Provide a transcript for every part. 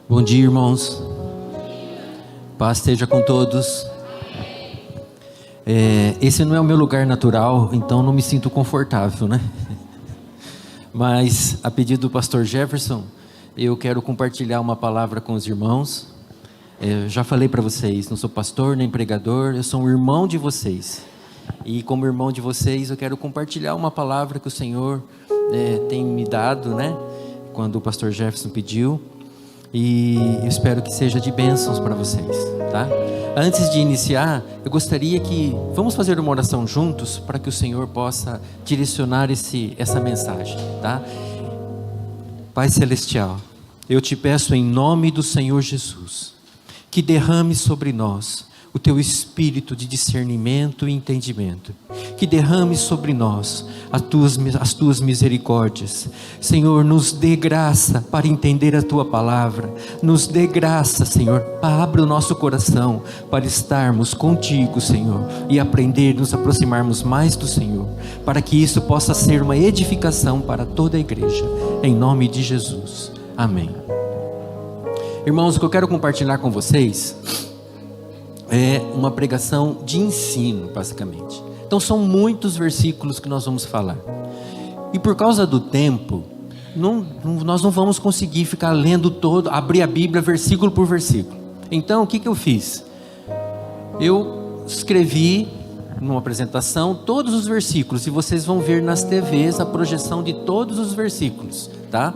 Bom dia, irmãos. Paz esteja com todos. Esse não é o meu lugar natural, então não me sinto confortável, né? Mas, a pedido do pastor Jefferson, eu quero compartilhar uma palavra com os irmãos. Eu já falei para vocês, não sou pastor nem pregador, eu sou um irmão de vocês. E como irmão de vocês, eu quero compartilhar uma palavra que o Senhor tem me dado, né? Quando o pastor Jefferson pediu. E eu espero que seja de bênçãos para vocês, tá? Antes de iniciar, eu gostaria que vamos fazer uma oração juntos para que o Senhor possa direcionar essa mensagem, tá? Pai Celestial, eu te peço em nome do Senhor Jesus, que derrame sobre nós o teu espírito de discernimento e entendimento, que derrame sobre nós as tuas misericórdias. Senhor, nos dê graça para entender a tua palavra, nos dê graça, Senhor, abra o nosso coração para estarmos contigo, Senhor, e aprender, nos aproximarmos mais do Senhor, para que isso possa ser uma edificação para toda a igreja, em nome de Jesus, amém. Irmãos, o que eu quero compartilhar com vocês é uma pregação de ensino, basicamente. Então são muitos versículos que nós vamos falar. E por causa do tempo, nós não vamos conseguir ficar lendo abrir a Bíblia versículo por versículo. Então o que eu fiz? Eu escrevi numa apresentação todos os versículos, e vocês vão ver nas TVs a projeção de todos os versículos, tá?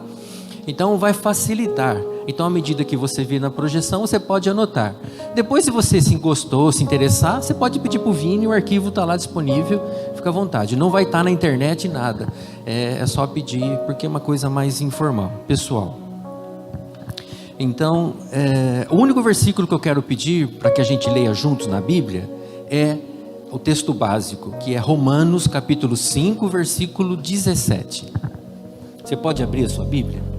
Então vai facilitar. Então, à medida que você vê na projeção, você pode anotar. Depois, se você se gostou, se interessar, você pode pedir para o Vini, o arquivo está lá disponível, fica à vontade. Não vai estar na internet nada, é só pedir, porque é uma coisa mais informal, pessoal. Então, o único versículo que eu quero pedir para que a gente leia juntos na Bíblia é o texto básico, que é Romanos capítulo 5, versículo 17. Você pode abrir a sua Bíblia?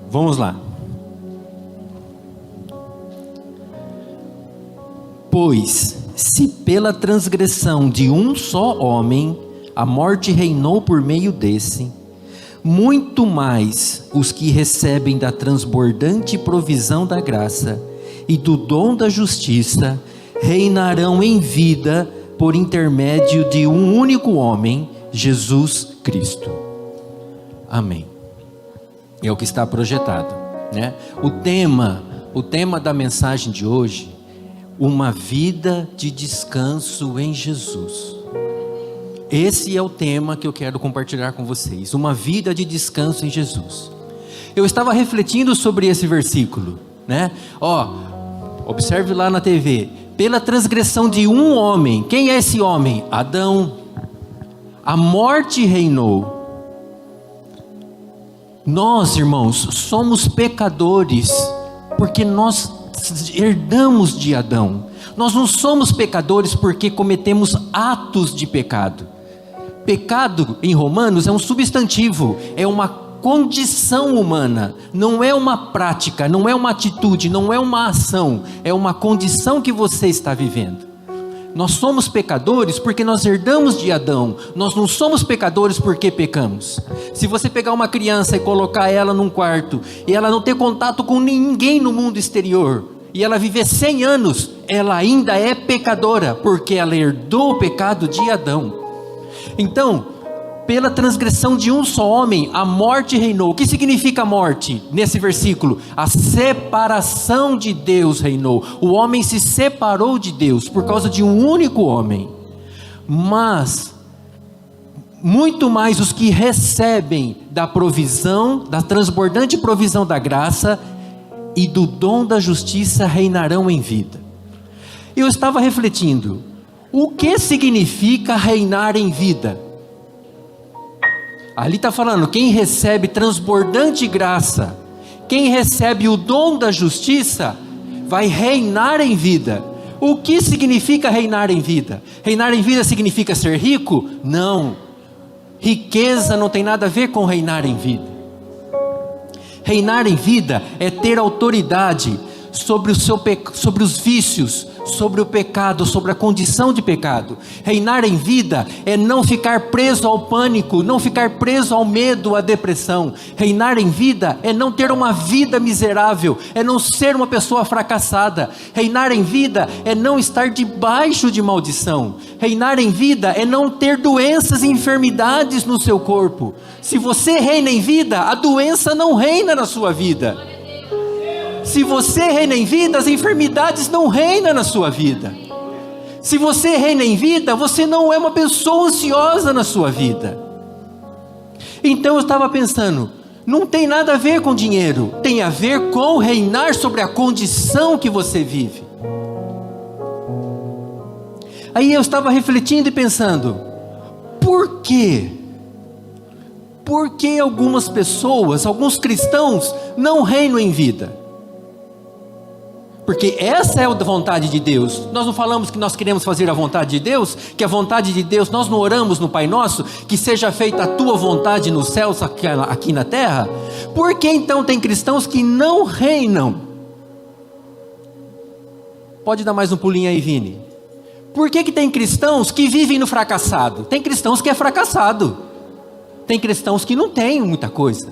Vamos lá. Pois, se pela transgressão de um só homem a morte reinou por meio desse, muito mais os que recebem da transbordante provisão da graça e do dom da justiça reinarão em vida por intermédio de um único homem, Jesus Cristo. Amém. É o que está projetado, né? O tema da mensagem de hoje, uma vida de descanso em Jesus. Esse é o tema que eu quero compartilhar com vocês, uma vida de descanso em Jesus. Eu estava refletindo sobre esse versículo, né? Observe lá na TV, pela transgressão de um homem, quem é esse homem? Adão. A morte reinou. Nós, irmãos, somos pecadores, porque nós herdamos de Adão. Nós não somos pecadores porque cometemos atos de pecado. Pecado, em Romanos, é um substantivo, é uma condição humana, não é uma prática, não é uma atitude, não é uma ação, é uma condição que você está vivendo. Nós somos pecadores porque nós herdamos de Adão. Nós não somos pecadores porque pecamos. Se você pegar uma criança e colocar ela num quarto e ela não ter contato com ninguém no mundo exterior e ela viver 100 anos, ela ainda é pecadora porque ela herdou o pecado de Adão. Então, pela transgressão de um só homem, a morte reinou. O que significa morte? Nesse versículo, a separação de Deus reinou. O homem se separou de Deus por causa de um único homem. Mas, muito mais os que recebem da provisão, da transbordante provisão da graça e do dom da justiça reinarão em vida. Eu estava refletindo, o que significa reinar em vida? Ali está falando, quem recebe transbordante graça, quem recebe o dom da justiça, vai reinar em vida. O que significa reinar em vida? Reinar em vida significa ser rico? Não. Riqueza não tem nada a ver com reinar em vida. Reinar em vida é ter autoridade sobre sobre os vícios, sobre o pecado, sobre a condição de pecado. Reinar em vida é não ficar preso ao pânico, não ficar preso ao medo, à depressão. Reinar em vida é não ter uma vida miserável, é não ser uma pessoa fracassada. Reinar em vida é não estar debaixo de maldição. Reinar em vida é não ter doenças e enfermidades no seu corpo. Se você reina em vida, a doença não reina na sua vida. Se você reina em vida, as enfermidades não reinam na sua vida. Se você reina em vida, você não é uma pessoa ansiosa na sua vida. Então eu estava pensando, não tem nada a ver com dinheiro, tem a ver com reinar sobre a condição que você vive. Aí eu estava refletindo e pensando, por quê? Por que algumas pessoas, alguns cristãos, não reinam em vida? Porque essa é a vontade de Deus. Nós não falamos que nós queremos fazer a vontade de Deus, que a vontade de Deus, nós não oramos no Pai Nosso, que seja feita a tua vontade nos céus, aqui na terra? Por que então tem cristãos que não reinam? Pode dar mais um pulinho aí, Vini. Por que tem cristãos que vivem no fracassado? Tem cristãos que é fracassado. Tem cristãos que não têm muita coisa.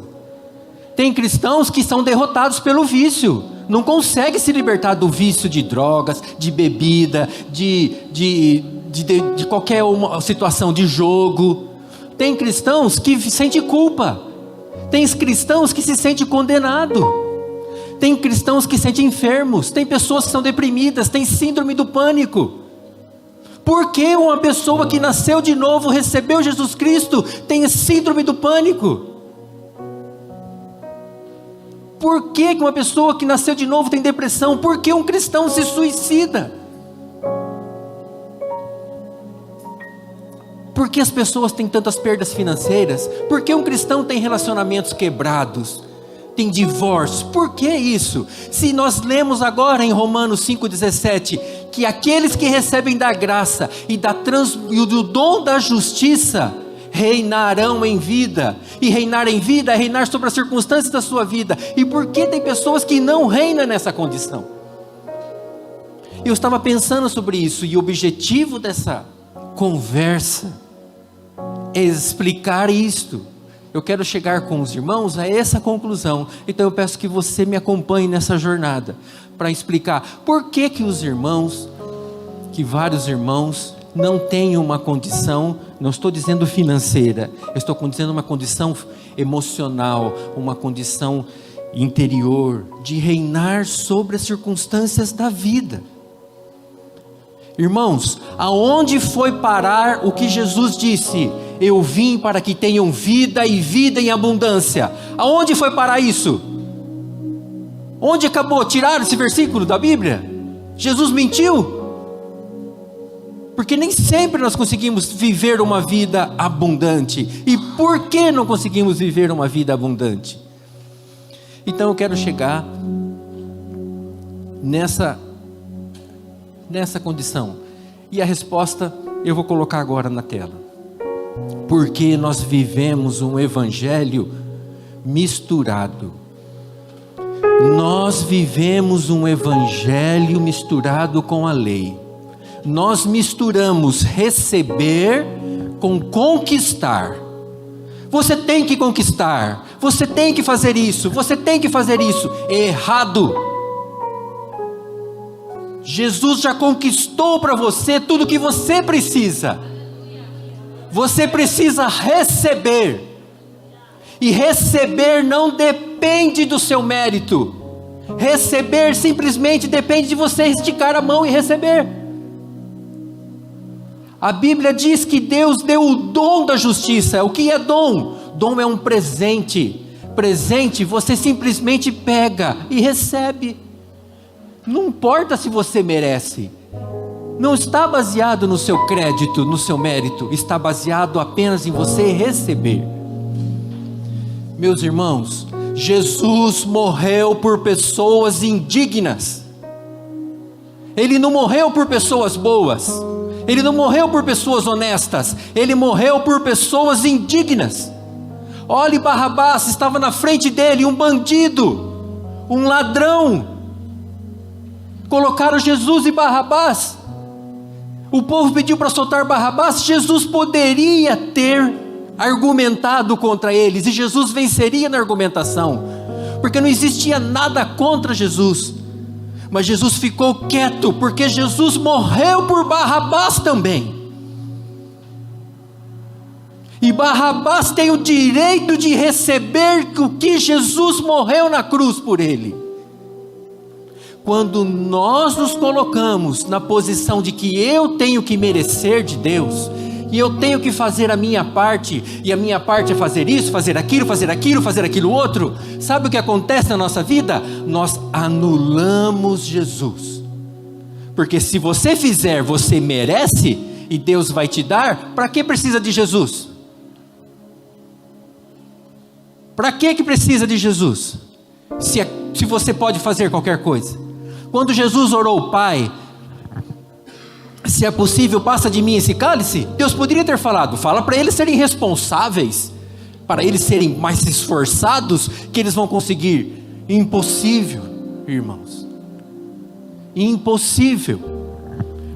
Tem cristãos que são derrotados pelo vício. Não consegue se libertar do vício de drogas, de bebida, de qualquer uma situação de jogo. Tem cristãos que sentem culpa. Tem cristãos que se sentem condenados. Tem cristãos que se sentem enfermos. Tem pessoas que são deprimidas, tem síndrome do pânico. Por que uma pessoa que nasceu de novo, recebeu Jesus Cristo, tem síndrome do pânico? Por que uma pessoa que nasceu de novo tem depressão? Por que um cristão se suicida? Por que as pessoas têm tantas perdas financeiras? Por que um cristão tem relacionamentos quebrados? Tem divórcio? Por que isso? Se nós lemos agora em Romanos 5,17, que aqueles que recebem da graça e do dom da justiça, reinarão em vida. E reinar em vida é reinar sobre as circunstâncias da sua vida. E por que tem pessoas que não reinam nessa condição? Eu estava pensando sobre isso, e o objetivo dessa conversa é explicar isto. Eu quero chegar com os irmãos a essa conclusão. Então eu peço que você me acompanhe nessa jornada, para explicar por que os irmãos, que vários irmãos não têm uma condição, não estou dizendo financeira, eu estou dizendo uma condição emocional, uma condição interior, de reinar sobre as circunstâncias da vida. Irmãos, aonde foi parar o que Jesus disse? Eu vim para que tenham vida e vida em abundância. Aonde foi parar isso? Onde acabou? Tiraram esse versículo da Bíblia? Jesus mentiu? Porque nem sempre nós conseguimos viver uma vida abundante. E por que não conseguimos viver uma vida abundante? Então eu quero chegar nessa condição. E a resposta eu vou colocar agora na tela. Porque nós vivemos um evangelho misturado. Nós vivemos um evangelho misturado com a lei. Nós misturamos receber com conquistar. Você tem que conquistar, você tem que fazer isso, você tem que fazer isso. Errado. Jesus já conquistou para você tudo que você precisa. Você precisa receber. E receber não depende do seu mérito. Receber simplesmente depende de você esticar a mão e receber. A Bíblia diz que Deus deu o dom da justiça. O que é dom? Dom é um presente. Presente você simplesmente pega e recebe. Não importa se você merece. Não está baseado no seu crédito, no seu mérito. Está baseado apenas em você receber. Meus irmãos, Jesus morreu por pessoas indignas. Ele não morreu por pessoas boas. Ele não morreu por pessoas honestas. Ele morreu por pessoas indignas. Olhe, Barrabás estava na frente dele, um bandido, um ladrão. Colocaram Jesus e Barrabás. O povo pediu para soltar Barrabás. Jesus poderia ter argumentado contra eles, e Jesus venceria na argumentação, porque não existia nada contra Jesus. Mas Jesus ficou quieto, porque Jesus morreu por Barrabás também. E Barrabás tem o direito de receber o que Jesus morreu na cruz por ele. Quando nós nos colocamos na posição de que eu tenho que merecer de Deus, e eu tenho que fazer a minha parte, e a minha parte é fazer isso, fazer aquilo, fazer aquilo outro, sabe o que acontece na nossa vida? Nós anulamos Jesus. Porque se você fizer, você merece, e Deus vai te dar. Para que precisa de Jesus? Para que precisa de Jesus? Se você pode fazer qualquer coisa. Quando Jesus orou, Pai, se é possível, passa de mim esse cálice, Deus poderia ter falado, fala para eles serem responsáveis, para eles serem mais esforçados, que eles vão conseguir. Impossível, irmãos, impossível.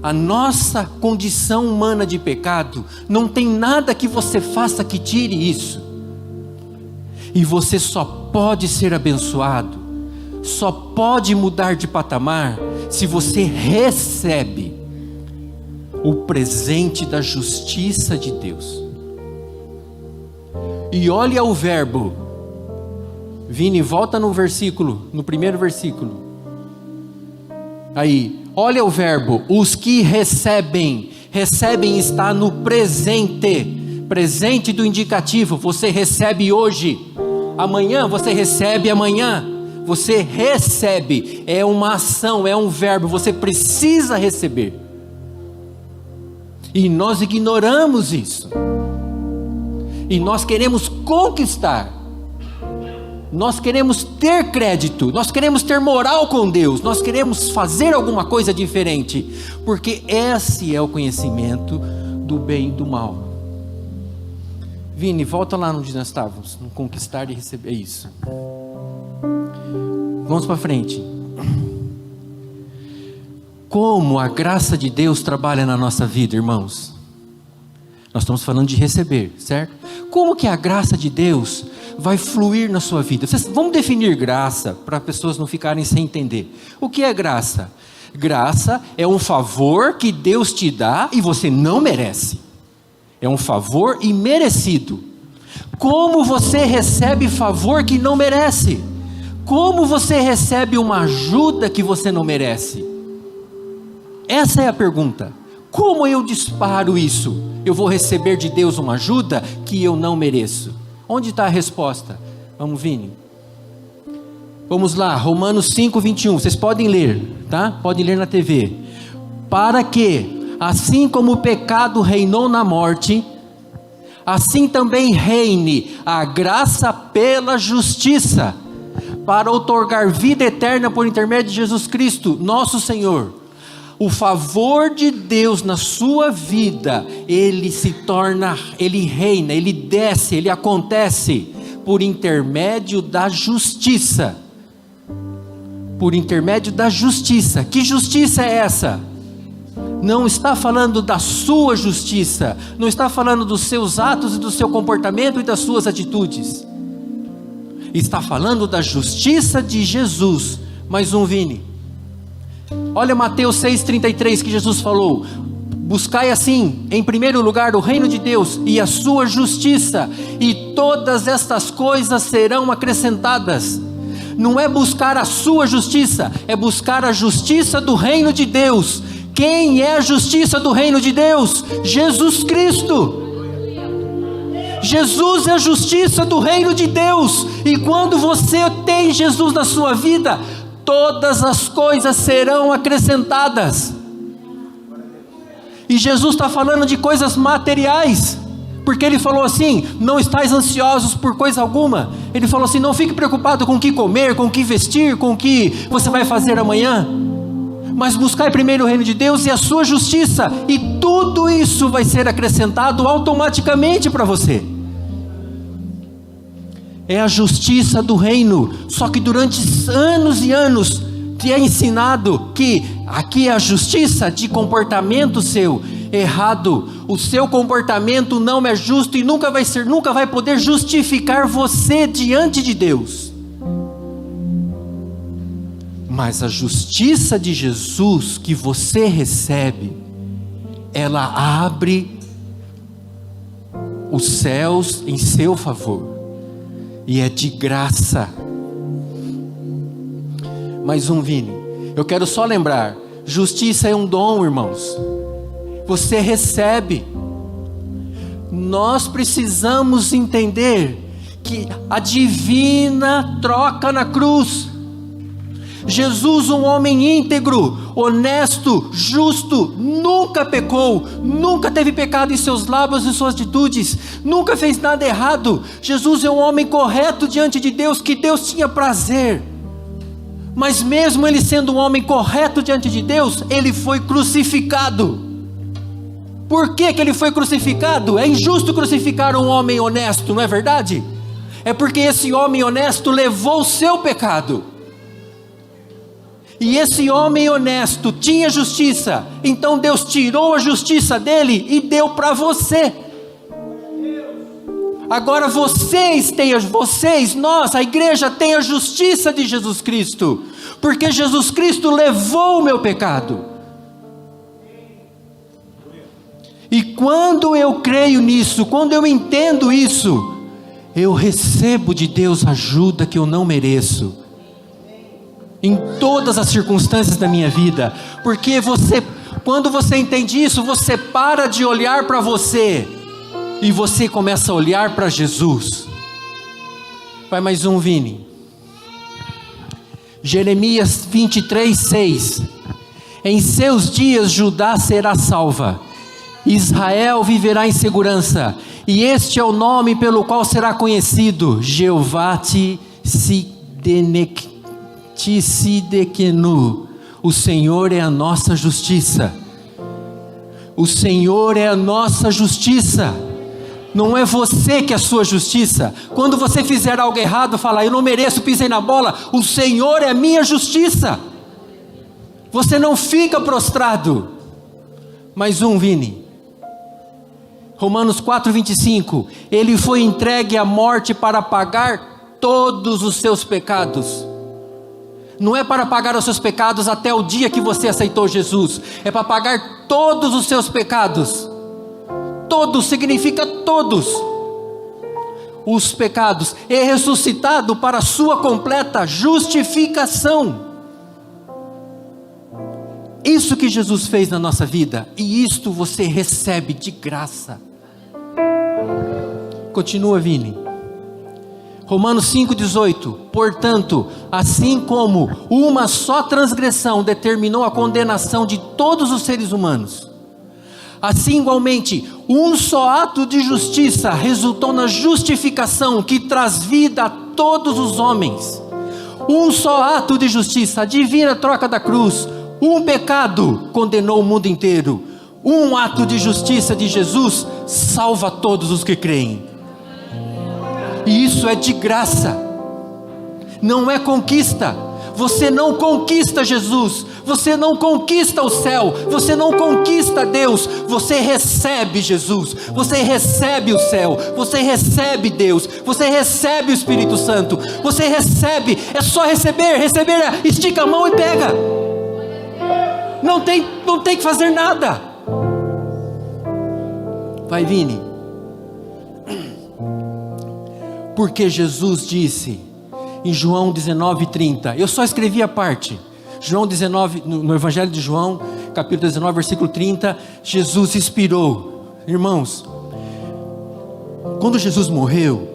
A nossa condição humana de pecado, não tem nada que você faça que tire isso, e você só pode ser abençoado, só pode mudar de patamar, se você recebe o presente da justiça de Deus. E olha o verbo, Vini, volta no versículo, no primeiro versículo, aí, olha o verbo, os que recebem está no presente do indicativo. Você recebe hoje, amanhã você recebe amanhã, você recebe, é uma ação, é um verbo, você precisa receber. E nós ignoramos isso, e nós queremos conquistar, nós queremos ter crédito, nós queremos ter moral com Deus, nós queremos fazer alguma coisa diferente, porque esse é o conhecimento do bem e do mal. Vini, volta lá onde nós estávamos, no conquistar e receber, é isso. Vamos para frente. Como a graça de Deus trabalha na nossa vida, irmãos? Nós estamos falando de receber, certo? Como que a graça de Deus vai fluir na sua vida? Vamos definir graça, para pessoas não ficarem sem entender. O que é graça? Graça é um favor que Deus te dá e você não merece. É um favor imerecido. Como você recebe favor que não merece? Como você recebe uma ajuda que você não merece? Essa é a pergunta. Como eu disparo isso? Eu vou receber de Deus uma ajuda que eu não mereço. Onde está a resposta? Vamos, Vini. Vamos lá, Romanos 5:21. Vocês podem ler, tá? Podem ler na TV. Para que, assim como o pecado reinou na morte, assim também reine a graça pela justiça, para outorgar vida eterna por intermédio de Jesus Cristo, nosso Senhor. O favor de Deus na sua vida, ele se torna, ele reina, ele desce, ele acontece por intermédio da justiça. Por intermédio da justiça. Que justiça é essa? Não está falando da sua justiça, não está falando dos seus atos e do seu comportamento e das suas atitudes. Está falando da justiça de Jesus. Mais um, Vini. Olha Mateus 6,33 que Jesus falou: buscai assim, em primeiro lugar, o reino de Deus e a sua justiça, e todas estas coisas serão acrescentadas. Não é buscar a sua justiça, é buscar a justiça do reino de Deus. Quem é a justiça do reino de Deus? Jesus Cristo. Jesus é a justiça do reino de Deus. E quando você tem Jesus na sua vida, todas as coisas serão acrescentadas. E Jesus está falando de coisas materiais, porque ele falou assim: não estáis ansiosos por coisa alguma. Ele falou assim: não fique preocupado com o que comer, com o que vestir, com o que você vai fazer amanhã, mas buscai primeiro o reino de Deus e a sua justiça, e tudo isso vai ser acrescentado automaticamente para você. É a justiça do reino. Só que durante anos e anos te é ensinado que aqui é a justiça de comportamento seu. Errado. O seu comportamento não é justo e nunca vai poder justificar você diante de Deus. Mas a justiça de Jesus que você recebe, ela abre os céus em seu favor, e é de graça. Mais um, Vini, eu quero só lembrar, justiça é um dom, irmãos, você recebe. Nós precisamos entender que a divina troca na cruz, Jesus, um homem íntegro, honesto, justo, nunca pecou, nunca teve pecado em seus lábios e suas atitudes, nunca fez nada errado. Jesus é um homem correto diante de Deus, que Deus tinha prazer. Mas mesmo ele sendo um homem correto diante de Deus, ele foi crucificado. Por que ele foi crucificado? É injusto crucificar um homem honesto, não é verdade? É porque esse homem honesto levou o seu pecado. E esse homem honesto tinha justiça, então Deus tirou a justiça dele e deu para você. Agora nós, a igreja, tem a justiça de Jesus Cristo, porque Jesus Cristo levou o meu pecado. E quando eu creio nisso, quando eu entendo isso, eu recebo de Deus ajuda que eu não mereço, em todas as circunstâncias da minha vida, porque quando você entende isso, você para de olhar para você, e você começa a olhar para Jesus. Vai mais um, Vini. Jeremias 23:6. Em seus dias Judá será salva, Israel viverá em segurança, e este é o nome pelo qual será conhecido: Jeová Tsidekenu. O Senhor é a nossa justiça. O Senhor é a nossa justiça. Não é você que é a sua justiça. Quando você fizer algo errado, fala: eu não mereço, pisei na bola. O Senhor é a minha justiça. Você não fica prostrado. Mais um, Vini. Romanos 4:25. Ele foi entregue à morte para pagar todos os seus pecados. Não é para pagar os seus pecados até o dia que você aceitou Jesus, é para pagar todos os seus pecados. Todos significa todos os pecados, é ressuscitado para a sua completa justificação. Isso que Jesus fez na nossa vida, e isto você recebe de graça. Continua, Vini. Romanos 5:18. Portanto, assim como uma só transgressão determinou a condenação de todos os seres humanos, assim igualmente um só ato de justiça resultou na justificação que traz vida a todos os homens. Um só ato de justiça, a divina troca da cruz. Um pecado condenou o mundo inteiro. Um ato de justiça de Jesus salva todos os que creem. E isso é de graça, não é conquista. Você não conquista Jesus, você não conquista o céu, você não conquista Deus, você recebe Jesus, você recebe o céu, você recebe Deus, você recebe o Espírito Santo, você recebe, é só receber, estica a mão e pega. Não tem que fazer nada. Vai, Vini. Porque Jesus disse em João 19:30, eu só escrevi a parte, João 19, no Evangelho de João, capítulo 19, versículo 30, Jesus expirou. Irmãos, quando Jesus morreu,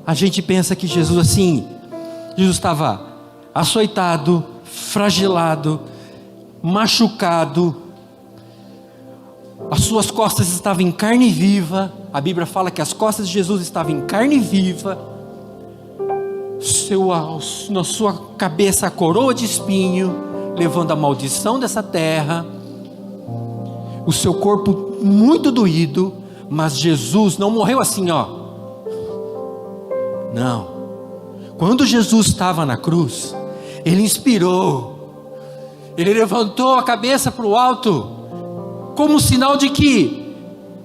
a gente pensa que Jesus estava açoitado, flagilado, machucado, as suas costas estavam em carne viva. A Bíblia fala que as costas de Jesus estavam em carne viva, na sua cabeça a coroa de espinho, levando a maldição dessa terra, o seu corpo muito doído, mas Jesus não morreu assim, ó. Não. Quando Jesus estava na cruz, ele inspirou, ele levantou a cabeça para o alto, como um sinal de que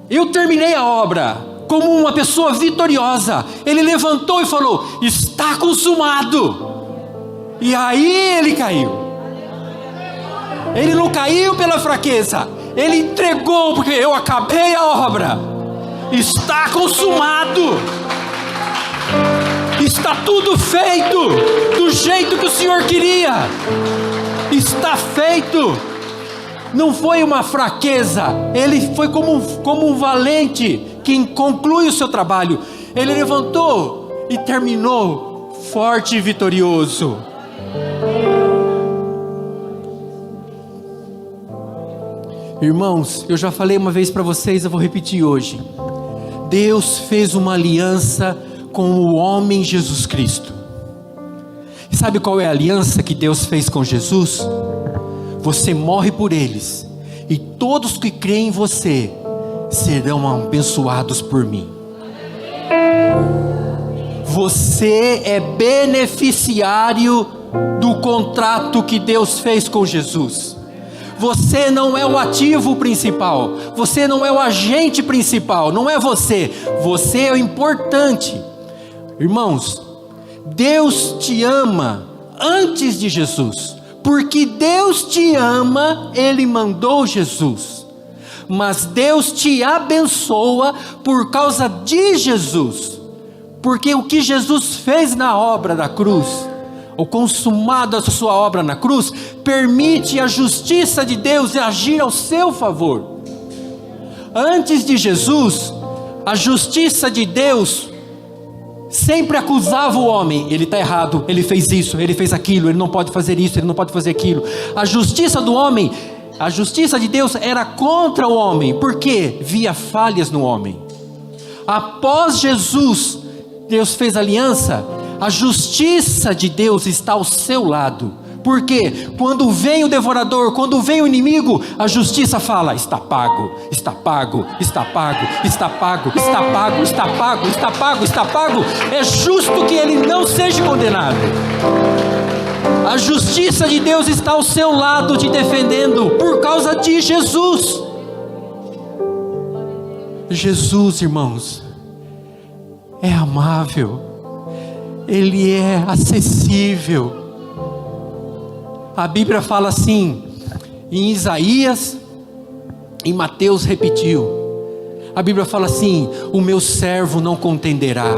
eu terminei a obra, como uma pessoa vitoriosa. Ele levantou e falou: está consumado. E aí ele caiu. Ele não caiu pela fraqueza, ele entregou, porque eu acabei a obra, está consumado, está tudo feito, do jeito que o Senhor queria, está feito. Não foi uma fraqueza, ele foi como um valente, que conclui o seu trabalho. Ele levantou e terminou forte e vitorioso. Irmãos, eu já falei uma vez para vocês, eu vou repetir hoje. Deus fez uma aliança com o homem Jesus Cristo. E sabe qual é a aliança que Deus fez com Jesus? Você morre por eles, e todos que creem em você serão abençoados por mim. Você é beneficiário do contrato que Deus fez com Jesus. Você não é o ativo principal, você não é o agente principal, não é você. Você é o importante. Irmãos, Deus te ama antes de Jesus. Porque Deus te ama, Ele mandou Jesus. Mas Deus te abençoa por causa de Jesus. Porque o que Jesus fez na obra da cruz, o consumado a sua obra na cruz, permite a justiça de Deus agir ao seu favor. Antes de Jesus, a justiça de Deus sempre acusava o homem: ele está errado, ele fez isso, ele fez aquilo, ele não pode fazer isso, ele não pode fazer aquilo. A justiça do homem, a justiça de Deus era contra o homem, porque via falhas no homem. Após Jesus, Deus fez aliança, a justiça de Deus está ao seu lado. Porque quando vem o devorador, quando vem o inimigo, a justiça fala: está pago, está pago, está pago, está pago, está pago, está pago, está pago, está pago. É justo que ele não seja condenado. A justiça de Deus está ao seu lado, te defendendo, por causa de Jesus. Jesus, irmãos, é amável, Ele é acessível. A Bíblia fala assim, em Isaías, em Mateus repetiu. A Bíblia fala assim: o meu servo não contenderá,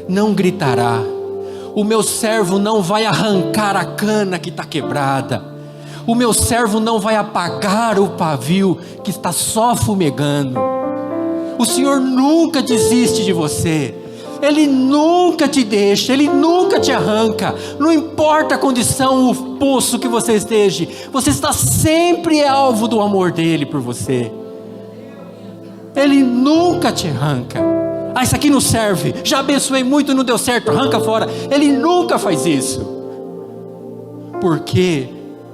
não gritará. O meu servo não vai arrancar a cana que está quebrada. O meu servo não vai apagar o pavio que está só fumegando. O Senhor nunca desiste de você. Ele nunca te deixa, Ele nunca te arranca. Não importa a condição, o poço que você esteja, você está sempre alvo do amor dEle por você. Ele nunca te arranca. Ah, isso aqui não serve, já abençoei muito, não deu certo, arranca fora. Ele nunca faz isso. Porque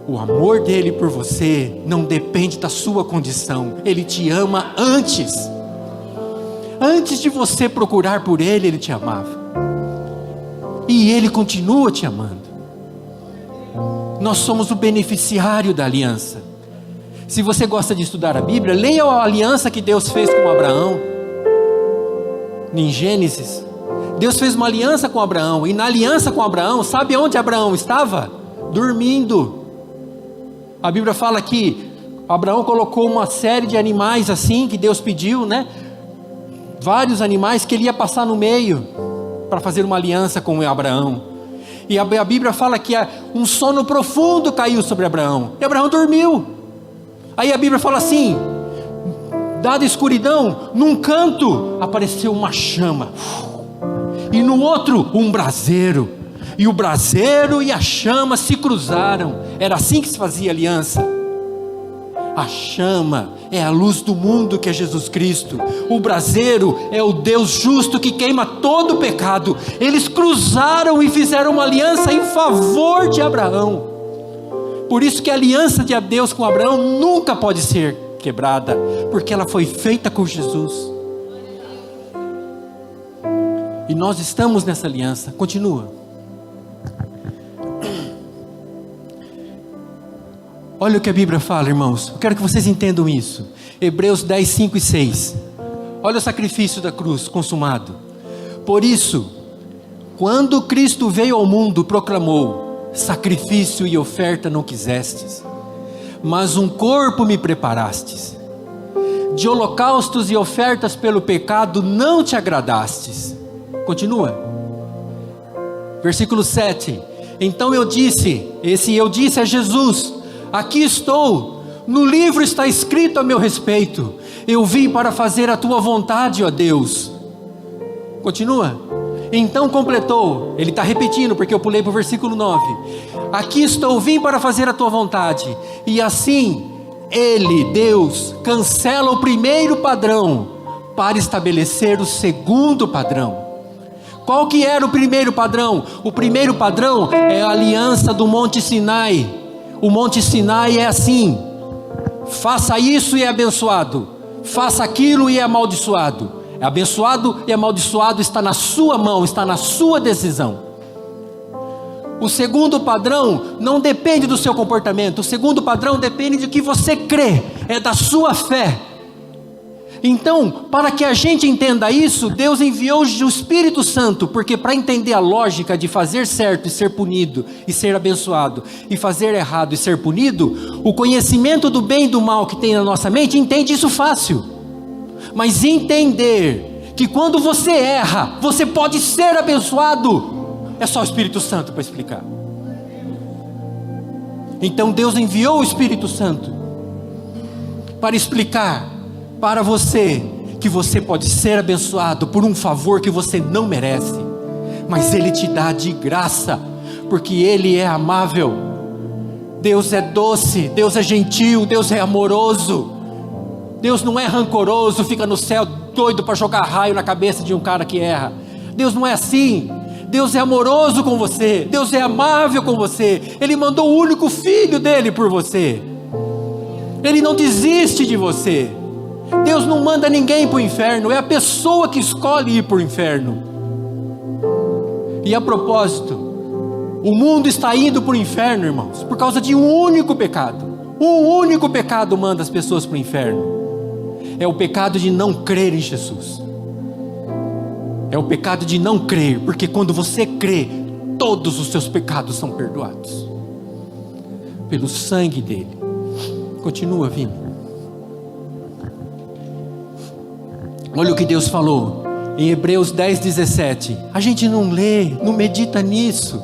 o amor dEle por você não depende da sua condição. Ele te ama antes. Antes de você procurar por Ele, Ele te amava. E Ele continua te amando. Nós somos o beneficiário da aliança. Se você gosta de estudar a Bíblia, leia a aliança que Deus fez com Abraão. Em Gênesis, Deus fez uma aliança com Abraão. E na aliança com Abraão, sabe onde Abraão estava? Dormindo. A Bíblia fala que Abraão colocou uma série de animais assim, que Deus pediu, né? Vários animais que ele ia passar no meio, para fazer uma aliança com Abraão. E a Bíblia fala que um sono profundo caiu sobre Abraão, e Abraão dormiu. Aí a Bíblia fala assim: dada escuridão, num canto apareceu uma chama, e no outro um braseiro, e o braseiro e a chama se cruzaram. Era assim que se fazia aliança. A chama é a luz do mundo, que é Jesus Cristo. O braseiro é o Deus justo que queima todo o pecado. Eles cruzaram e fizeram uma aliança em favor de Abraão. Por isso que a aliança de Deus com Abraão nunca pode ser quebrada, porque ela foi feita com Jesus. E nós estamos nessa aliança. Continua. Olha o que a Bíblia fala, irmãos. Eu quero que vocês entendam isso. Hebreus 10, 5 e 6. Olha o sacrifício da cruz consumado. Por isso, quando Cristo veio ao mundo, proclamou: sacrifício e oferta não quisestes, mas um corpo me preparastes. De holocaustos e ofertas pelo pecado não te agradastes. Continua. Versículo 7. Então eu disse, esse eu disse é Jesus: aqui estou, no livro está escrito a meu respeito. Eu vim para fazer a tua vontade, ó Deus. Continua. Então completou, ele está repetindo porque eu pulei para o versículo 9. Aqui estou, vim para fazer a tua vontade. E assim, ele, Deus, cancela o primeiro padrão para estabelecer o segundo padrão. Qual que era o primeiro padrão? O primeiro padrão é a aliança do Monte Sinai. O Monte Sinai é assim: faça isso e é abençoado, faça aquilo e é amaldiçoado. É abençoado e amaldiçoado está na sua mão, está na sua decisão. O segundo padrão não depende do seu comportamento. O segundo padrão depende de que você crê, é da sua fé. Então, para que a gente entenda isso, Deus enviou o Espírito Santo, porque para entender a lógica de fazer certo e ser punido, e ser abençoado, e fazer errado e ser punido, o conhecimento do bem e do mal que tem na nossa mente, entende isso fácil. Mas entender que quando você erra, você pode ser abençoado, é só o Espírito Santo para explicar. Então Deus enviou o Espírito Santo para explicar para você que você pode ser abençoado por um favor que você não merece, mas Ele te dá de graça, porque Ele é amável. Deus é doce, Deus é gentil, Deus é amoroso. Deus não é rancoroso, fica no céu doido para jogar raio na cabeça de um cara que erra. Deus não é assim. Deus é amoroso com você, Deus é amável com você. Ele mandou o único filho dele por você. Ele não desiste de você. Deus não manda ninguém para o inferno, é a pessoa que escolhe ir para o inferno. E a propósito, o mundo está indo para o inferno, irmãos, por causa de um único pecado. Um único pecado manda as pessoas para o inferno. É o pecado de não crer em Jesus. É o pecado de não crer, porque quando você crê, todos os seus pecados são perdoados pelo sangue dele. Continua, Vini. Olha o que Deus falou em Hebreus 10, 17. A gente não lê, não medita nisso.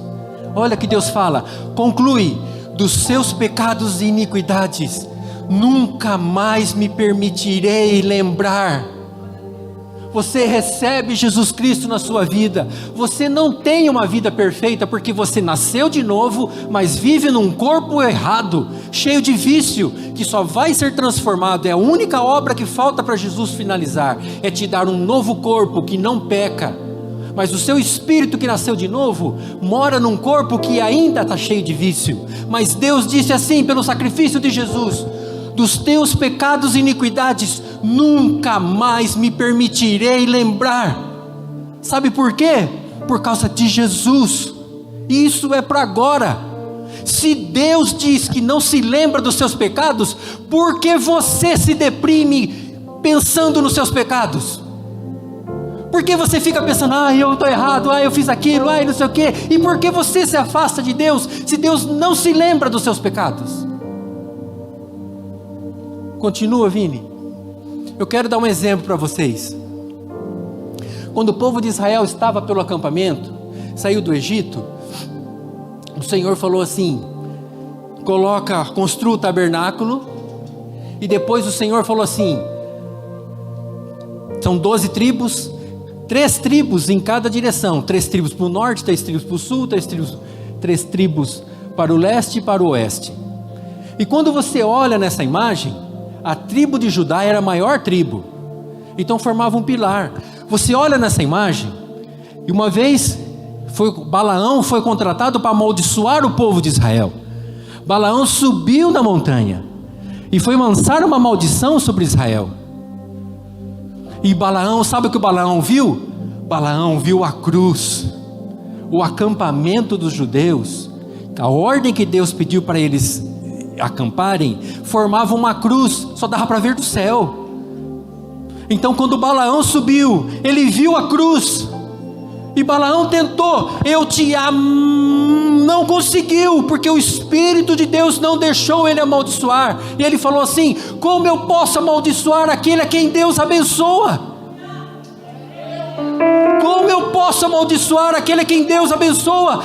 Olha que Deus fala: conclui, dos seus pecados e iniquidades nunca mais me permitirei lembrar. Você recebe Jesus Cristo na sua vida. Você não tem uma vida perfeita porque você nasceu de novo, mas vive num corpo errado, cheio de vício, que só vai ser transformado. É a única obra que falta para Jesus finalizar, é te dar um novo corpo que não peca. Mas o seu espírito que nasceu de novo mora num corpo que ainda está cheio de vício. Mas Deus disse assim, pelo sacrifício de Jesus: dos teus pecados e iniquidades nunca mais me permitirei lembrar. Sabe por quê? Por causa de Jesus. Isso é para agora. Se Deus diz que não se lembra dos seus pecados, por que você se deprime pensando nos seus pecados? Por que você fica pensando: eu estou errado, eu fiz aquilo, não sei o quê? E por que você se afasta de Deus, se Deus não se lembra dos seus pecados? Continua, Vini. Eu quero dar um exemplo para vocês. Quando o povo de Israel estava pelo acampamento, saiu do Egito, o Senhor falou assim: construa o tabernáculo. E depois o Senhor falou assim: são 12 tribos, 3 tribos em cada direção, 3 tribos para o norte, 3 tribos para o sul, 3 tribos para o leste e para o oeste. E quando você olha nessa imagem, a tribo de Judá era a maior tribo, então formava um pilar. Você olha nessa imagem, e uma vez Balaão foi contratado para amaldiçoar o povo de Israel. Balaão subiu na montanha e foi lançar uma maldição sobre Israel. E Balaão, sabe o que o Balaão viu? Balaão viu a cruz, o acampamento dos judeus, a ordem que Deus pediu para eles acamparem, formavam uma cruz, só dava para ver do céu. Então quando Balaão subiu, ele viu a cruz, e Balaão tentou, eu te amo, não conseguiu, porque o Espírito de Deus não deixou ele amaldiçoar, e ele falou assim: como eu posso amaldiçoar aquele a quem Deus abençoa? Como eu posso amaldiçoar aquele a quem Deus abençoa?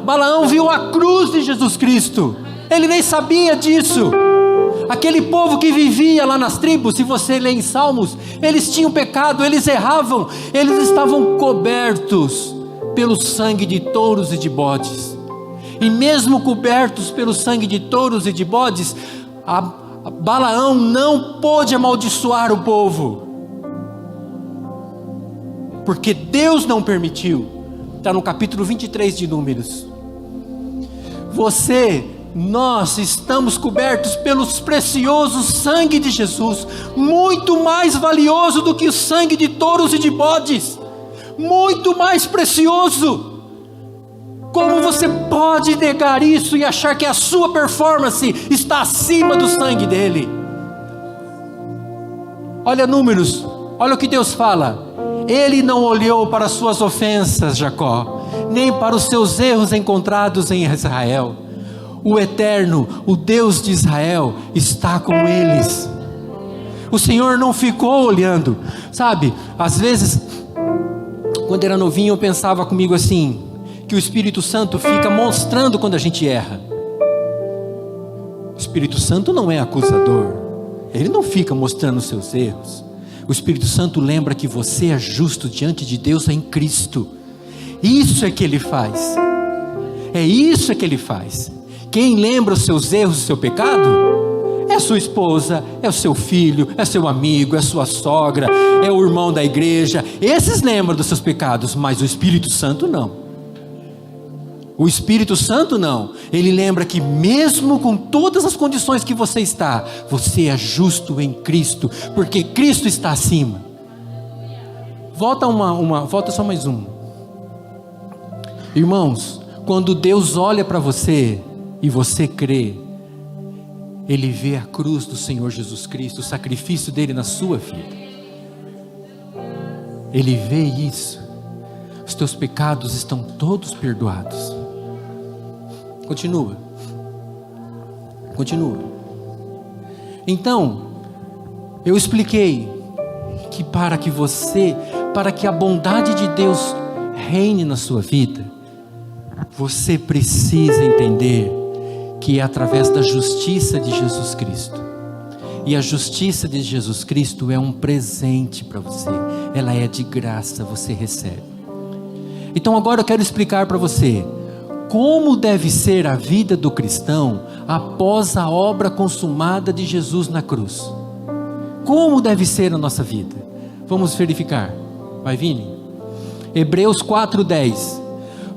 Balaão viu a cruz de Jesus Cristo, ele nem sabia disso. Aquele povo que vivia lá nas tribos, se você ler em Salmos, eles tinham pecado, eles erravam, eles estavam cobertos pelo sangue de touros e de bodes, e mesmo cobertos pelo sangue de touros e de bodes, Balaão não pôde amaldiçoar o povo, porque Deus não permitiu. Está no capítulo 23 de Números. Nós estamos cobertos pelos preciosos sangue de Jesus, muito mais valioso do que o sangue de touros e de bodes, muito mais precioso. Como você pode negar isso e achar que a sua performance está acima do sangue dele? Olha Números, olha o que Deus fala: ele não olhou para as suas ofensas, Jacó, nem para os seus erros encontrados em Israel. O Eterno, o Deus de Israel, está com eles. O Senhor não ficou olhando. Sabe, às vezes, quando era novinho, eu pensava comigo assim, que o Espírito Santo fica mostrando quando a gente erra. O Espírito Santo não é acusador, ele não fica mostrando os seus erros. O Espírito Santo lembra que você é justo diante de Deus em Cristo. Isso é que ele faz. É isso que ele faz. Quem lembra os seus erros, o seu pecado, é a sua esposa, é o seu filho, é seu amigo, é sua sogra, é o irmão da igreja. Esses lembram dos seus pecados, mas o Espírito Santo não. O Espírito Santo não. Ele lembra que mesmo com todas as condições que você está, você é justo em Cristo, porque Cristo está acima. Volta só mais um. Irmãos, quando Deus olha para você e você crê, Ele vê a cruz do Senhor Jesus Cristo, o sacrifício dele na sua vida. Ele vê isso. Os teus pecados estão todos perdoados. Continua. Então, eu expliquei que para que a bondade de Deus reine na sua vida, você precisa entender que é através da justiça de Jesus Cristo. E a justiça de Jesus Cristo é um presente para você. Ela é de graça, você recebe. Então agora eu quero explicar para você como deve ser a vida do cristão após a obra consumada de Jesus na cruz. Como deve ser a nossa vida? Vamos verificar. Vai, Vini? Hebreus 4:10.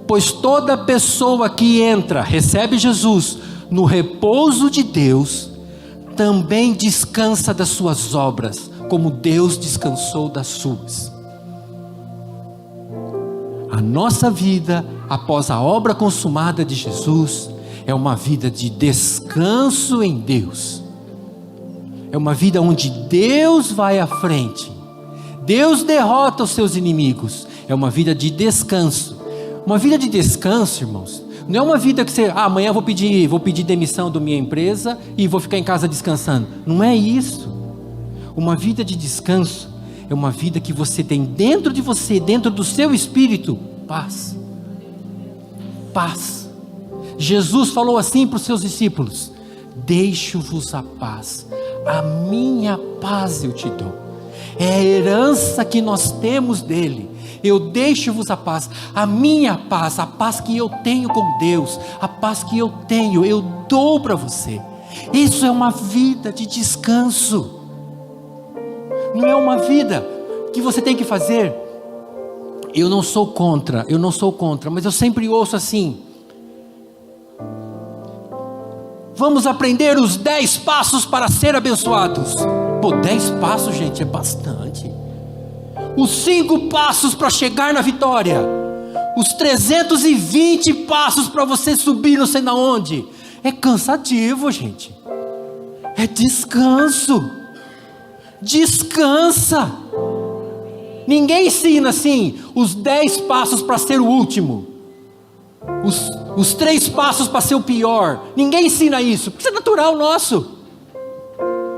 Pois toda pessoa que entra, recebe Jesus no repouso de Deus, também descansa das suas obras, como Deus descansou das suas. A nossa vida, após a obra consumada de Jesus, é uma vida de descanso em Deus. É uma vida onde Deus vai à frente. Deus derrota os seus inimigos. É uma vida de descanso. Uma vida de descanso, irmãos, não é uma vida que você, amanhã vou pedir demissão da minha empresa e vou ficar em casa descansando. Não é isso. Uma vida de descanso é uma vida que você tem dentro de você, dentro do seu espírito, paz. Paz. Jesus falou assim para os seus discípulos: deixo-vos a paz, a minha paz eu te dou. É a herança que nós temos dele. Eu deixo-vos a paz, a minha paz, a paz que eu tenho com Deus, a paz que eu tenho, eu dou para você. Isso é uma vida de descanso. Não é uma vida que você tem que fazer. Eu não sou contra, mas eu sempre ouço assim: vamos aprender os 10 passos para ser abençoados. Pô, 10 passos, gente, é bastante. Os 5 passos para chegar na vitória. Os 320 passos para você subir não sei na onde. É cansativo, gente. É descanso. Descansa. Ninguém ensina assim os 10 passos para ser o último, os 3 passos para ser o pior. Ninguém ensina isso, porque isso é natural nosso.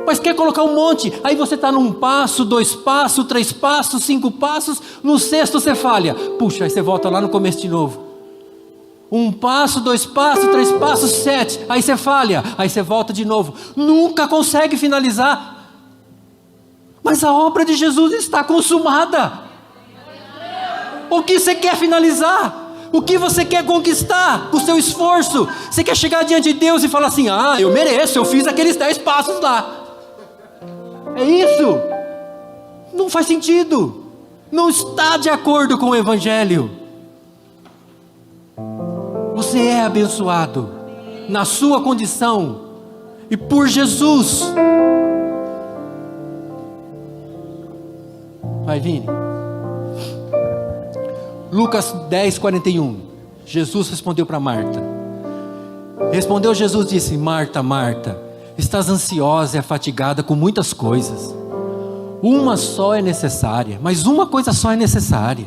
Mas quer colocar um monte, aí você está num passo, 2 passos, 3 passos, 5 passos, no 6º você falha. Puxa, aí você volta lá no começo de novo. 1 passo, 2 passos, 3 passos, 7, aí você falha, aí você volta de novo. Nunca consegue finalizar. Mas a obra de Jesus está consumada. O que você quer finalizar? O que você quer conquistar com o seu esforço? Você quer chegar diante de Deus e falar assim: ah, eu mereço, eu fiz aqueles 10 passos lá. É isso? Não faz sentido. Não está de acordo com o Evangelho. Você é abençoado na sua condição e por Jesus. Vai, Vini. Lucas 10, 41. Jesus respondeu para Marta. Respondeu Jesus, disse: Marta, Marta, estás ansiosa e afatigada com muitas coisas. Uma só é necessária, mas uma coisa só é necessária.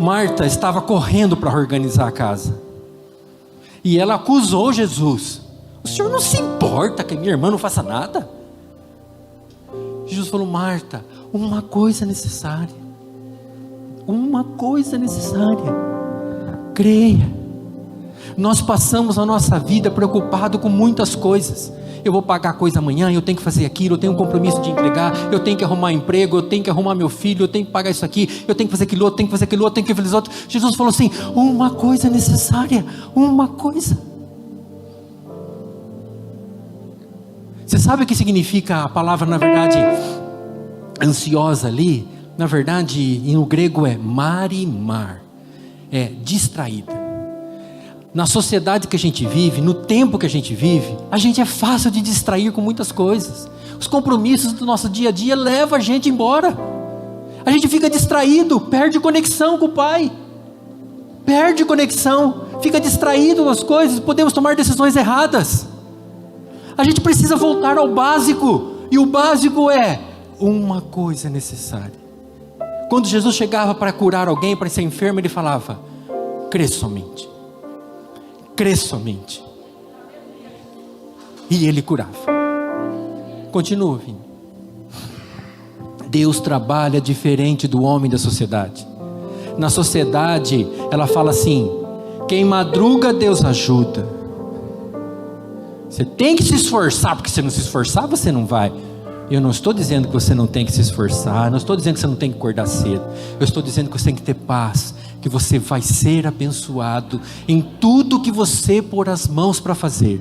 Marta estava correndo para organizar a casa. E ela acusou Jesus: o senhor não se importa que a minha irmã não faça nada? Jesus falou: Marta, uma coisa necessária. Uma coisa necessária. Creia. Nós passamos a nossa vida preocupado com muitas coisas. Eu vou pagar coisa amanhã, eu tenho que fazer aquilo, eu tenho um compromisso de entregar, eu tenho que arrumar emprego, eu tenho que arrumar meu filho, eu tenho que pagar isso aqui, eu tenho que fazer aquilo outro, tenho que fazer aquilo outro, tenho que fazer isso outro. Jesus falou assim: uma coisa necessária, uma coisa. Você sabe o que significa a palavra, na verdade, ansiosa ali? Na verdade, no grego é marimar, é distraída. Na sociedade que a gente vive, no tempo que a gente vive, a gente é fácil de distrair com muitas coisas. Os compromissos do nosso dia a dia levam a gente embora. A gente fica distraído, perde conexão com o Pai. Perde conexão, fica distraído com as coisas, podemos tomar decisões erradas. A gente precisa voltar ao básico, e o básico é uma coisa necessária. Quando Jesus chegava para curar alguém, para ser enfermo, ele falava: crê somente. Crê somente. E ele curava. Continua, Vini. Deus trabalha diferente do homem da sociedade. Na sociedade, ela fala assim: quem madruga, Deus ajuda. Você tem que se esforçar, porque se não se esforçar, você não vai. Eu não estou dizendo que você não tem que se esforçar, não estou dizendo que você não tem que acordar cedo. Eu estou dizendo que você tem que ter paz, que você vai ser abençoado em tudo que você pôr as mãos para fazer.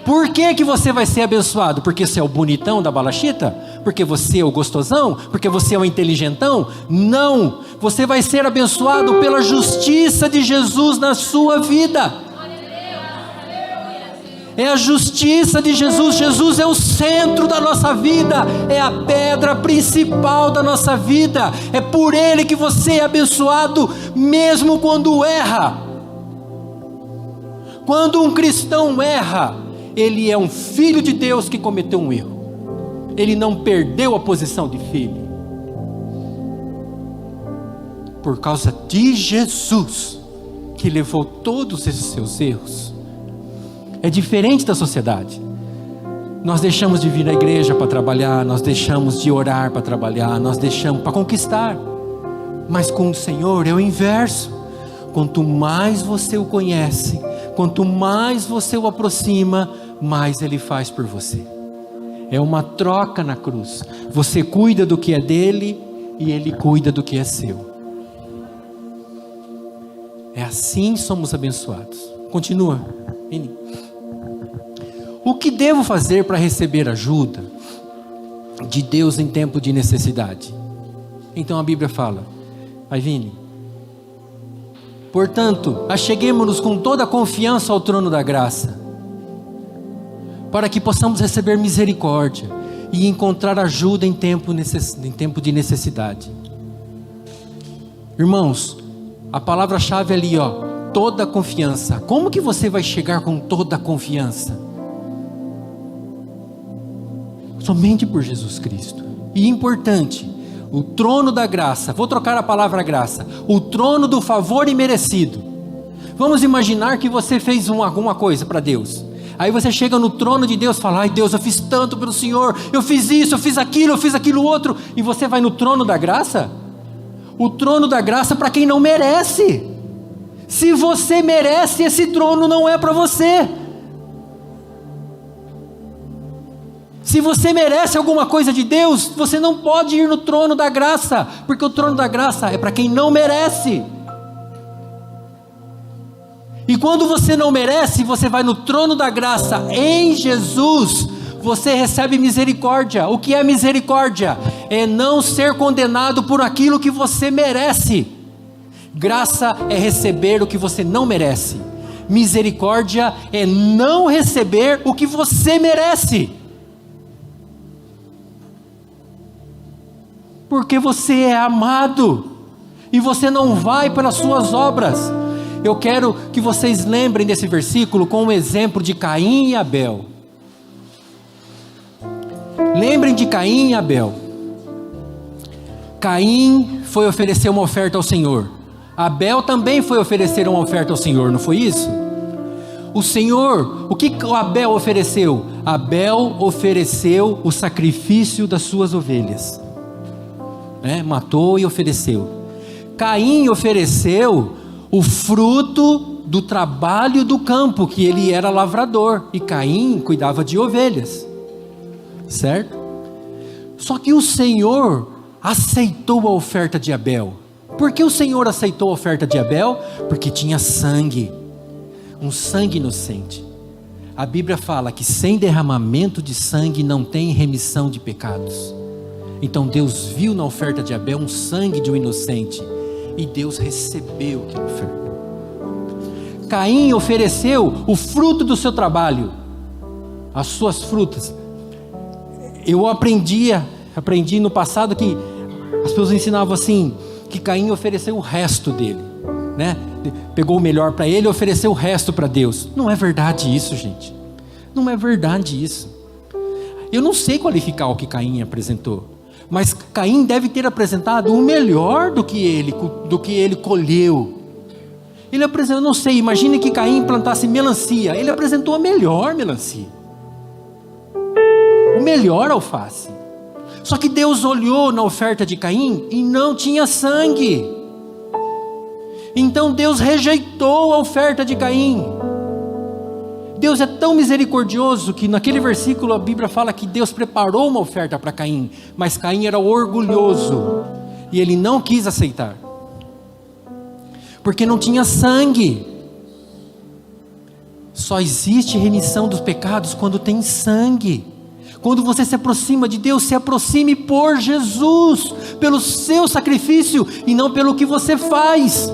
Por que você vai ser abençoado? Porque você é o bonitão da balachita? Porque você é o gostosão? Porque você é o inteligentão? Não! Você vai ser abençoado pela justiça de Jesus na sua vida. É a justiça de Jesus. Jesus é o centro da nossa vida, é a pedra principal da nossa vida. É por Ele que você é abençoado, mesmo quando erra. Quando um cristão erra, ele é um filho de Deus que cometeu um erro. Ele não perdeu a posição de filho. Por causa de Jesus, que levou todos esses seus erros. É diferente da sociedade. Nós deixamos de vir à igreja para trabalhar, nós deixamos de orar para trabalhar, nós deixamos para conquistar. Mas com o Senhor é o inverso. Quanto mais você o conhece, quanto mais você o aproxima, mais Ele faz por você. É uma troca na cruz. Você cuida do que é dele e Ele cuida do que é seu. É assim somos abençoados. Continua, Vini. O que devo fazer para receber ajuda de Deus em tempo de necessidade? Então a Bíblia fala, vai, Vini. Portanto, acheguemo-nos com toda a confiança ao trono da graça, para que possamos receber misericórdia e encontrar ajuda em tempo de necessidade. Irmãos, a palavra-chave ali, toda a confiança. Como que você vai chegar com toda a confiança? Somente por Jesus Cristo. E importante, o trono da graça, vou trocar a palavra graça, o trono do favor imerecido. Vamos imaginar que você fez alguma coisa para Deus. Aí você chega no trono de Deus e fala: ai Deus, eu fiz tanto pelo Senhor, eu fiz isso, eu fiz aquilo outro. E você vai no trono da graça? O trono da graça para quem não merece. Se você merece, esse trono não é para você. Se você merece alguma coisa de Deus, você não pode ir no trono da graça, porque o trono da graça é para quem não merece. E quando você não merece, você vai no trono da graça em Jesus, você recebe misericórdia. O que é misericórdia? É não ser condenado por aquilo que você merece. Graça é receber o que você não merece. Misericórdia é não receber o que você merece. Porque você é amado, e você não vai pelas suas obras. Eu quero que vocês lembrem desse versículo com um exemplo de Caim e Abel. Lembrem de Caim e Abel. Caim foi oferecer uma oferta ao Senhor. Abel também foi oferecer uma oferta ao Senhor, não foi isso? O Senhor, o que o Abel ofereceu? Abel ofereceu o sacrifício das suas ovelhas. Matou e ofereceu. Caim ofereceu o fruto do trabalho do campo, que ele era lavrador, e Caim cuidava de ovelhas, certo? Só que o Senhor aceitou a oferta de Abel. Por que o Senhor aceitou a oferta de Abel? Porque tinha sangue, um sangue inocente. A Bíblia fala que sem derramamento de sangue não tem remissão de pecados. Então Deus viu na oferta de Abel um sangue de um inocente, e Deus recebeu aquela oferta. Caim ofereceu o fruto do seu trabalho, as suas frutas. Eu aprendi no passado que as pessoas ensinavam assim, que Caim ofereceu o resto dele, pegou o melhor para ele e ofereceu o resto para Deus. Não é verdade isso, gente. Não é verdade isso. Eu não sei qualificar o que Caim apresentou, mas Caim deve ter apresentado o melhor do que ele colheu. Ele apresentou, não sei, imagine que Caim plantasse melancia. Ele apresentou a melhor melancia, o melhor alface. Só que Deus olhou na oferta de Caim e não tinha sangue. Então Deus rejeitou a oferta de Caim. Deus é tão misericordioso que naquele versículo a Bíblia fala que Deus preparou uma oferta para Caim, mas Caim era orgulhoso e ele não quis aceitar, porque não tinha sangue. Só existe remissão dos pecados quando tem sangue. Quando você se aproxima de Deus, se aproxime por Jesus, pelo seu sacrifício e não pelo que você faz.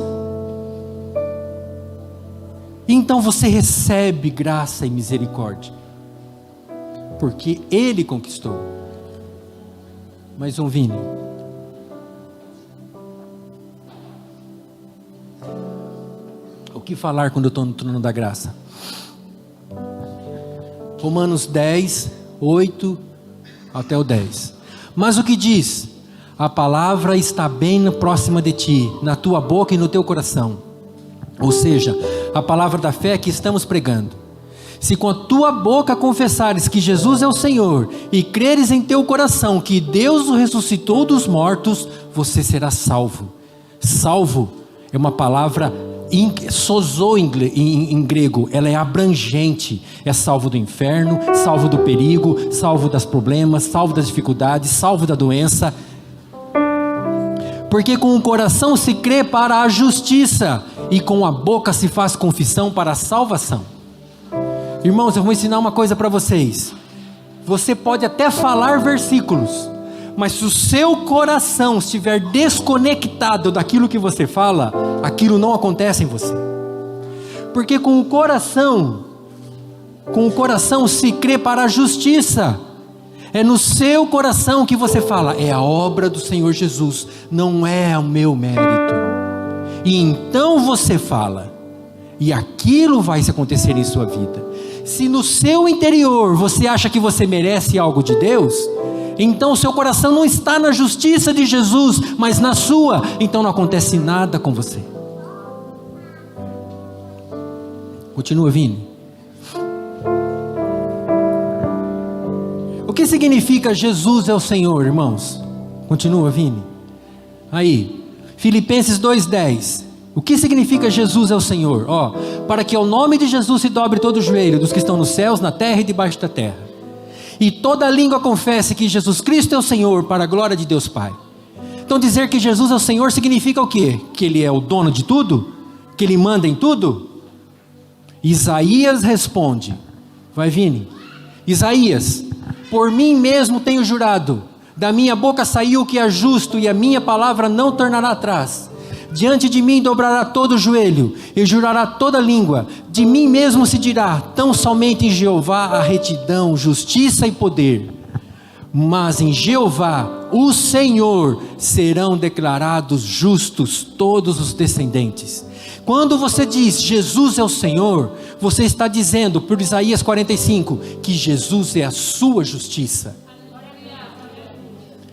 Então você recebe graça e misericórdia, porque Ele conquistou. Mais um, Vini. O que falar quando eu estou no trono da graça? Romanos 10, 8 até o 10. Mas o que diz? A palavra está bem próxima de ti, na tua boca e no teu coração. Ou seja, a palavra da fé que estamos pregando. Se com a tua boca confessares que Jesus é o Senhor e creres em teu coração que Deus o ressuscitou dos mortos, você será salvo. Salvo é uma palavra sozo em grego, ela é abrangente. É salvo do inferno, salvo do perigo, salvo dos problemas, salvo das dificuldades, salvo da doença. Porque com o coração se crê para a justiça e com a boca se faz confissão para a salvação. Irmãos, eu vou ensinar uma coisa para vocês. Você pode até falar versículos, mas se o seu coração estiver desconectado daquilo que você fala, aquilo não acontece em você. Porque com o coração se crê para a justiça. É no seu coração que você fala, é a obra do Senhor Jesus, não é o meu mérito. E então você fala. E aquilo vai acontecer em sua vida. Se no seu interior você acha que você merece algo de Deus, então o seu coração não está na justiça de Jesus, mas na sua. Então não acontece nada com você. Continua, Vini. O que significa Jesus é o Senhor, irmãos? Continua, Vini. Aí, Filipenses 2:10. O que significa Jesus é o Senhor? Para que ao nome de Jesus se dobre todo o joelho dos que estão nos céus, na terra e debaixo da terra. E toda língua confesse que Jesus Cristo é o Senhor, para a glória de Deus Pai. Então dizer que Jesus é o Senhor significa o quê? Que Ele é o dono de tudo? Que Ele manda em tudo? Isaías responde. Vai, Vini. Isaías: por mim mesmo tenho jurado, da minha boca saiu o que é justo, e a minha palavra não tornará atrás. Diante de mim dobrará todo o joelho, e jurará toda língua. De mim mesmo se dirá: tão somente em Jeová há retidão, justiça e poder. Mas em Jeová, o Senhor, serão declarados justos todos os descendentes. Quando você diz Jesus é o Senhor, você está dizendo, por Isaías 45, que Jesus é a sua justiça.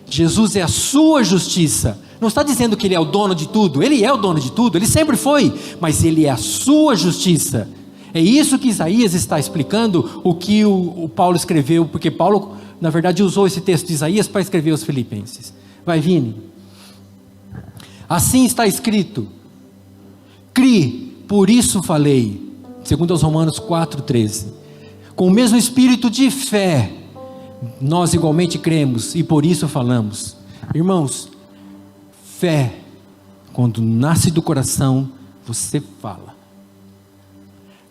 Jesus é a sua justiça. Não está dizendo que Ele é o dono de tudo. Ele é o dono de tudo, Ele sempre foi. Mas Ele é a sua justiça. É isso que Isaías está explicando, o que o Paulo escreveu. Porque Paulo, na verdade, usou esse texto de Isaías para escrever os Filipenses. Vai, Vini. Assim está escrito: cri, por isso falei. Segundo aos Romanos 4:13. Com o mesmo espírito de fé, nós igualmente cremos e por isso falamos. Irmãos, fé, quando nasce do coração, você fala.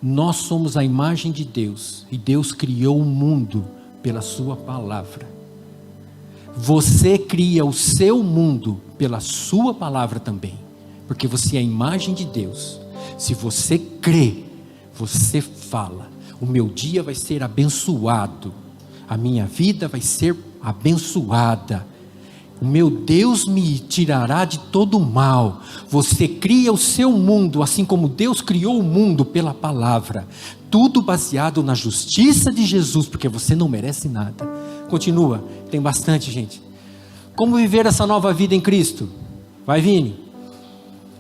Nós somos a imagem de Deus, e Deus criou o mundo pela sua palavra. Você cria o seu mundo pela sua palavra também, porque você é a imagem de Deus. Se você crê, você fala. O meu dia vai ser abençoado, a minha vida vai ser abençoada. O meu Deus me tirará de todo o mal. Você cria o seu mundo, assim como Deus criou o mundo pela palavra. Tudo baseado na justiça de Jesus, porque você não merece nada. Continua, tem bastante, gente. Como viver essa nova vida em Cristo? Vai, Vini.